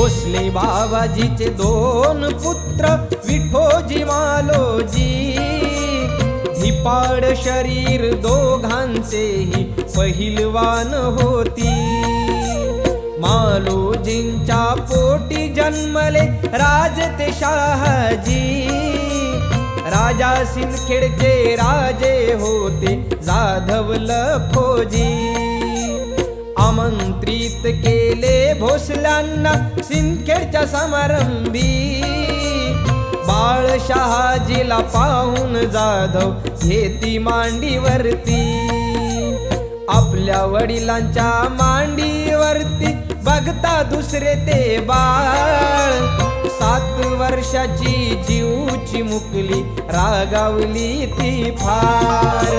भोसले बाबाजीचे दोन पुत्र विठोजी मालोजी, धिपाड शरीर दोघांचेही पहिलवान होती। मालोजींच्या पोटी जन्मले राजते शहाजी, राजा सिंदखेडचे राजे होते जाधव लखोजी। आमंत्रित केले भोसल्यांना सिंदखेडच्या समारंभी, बाळशहाजीला पाहून जाधव घेती मांडीवरती। आपल्या वडिलांच्या मांडीवरती बघता दुसरे ते बाळ, 7 वर्षाची जीवची मुकली रागावली ती फार।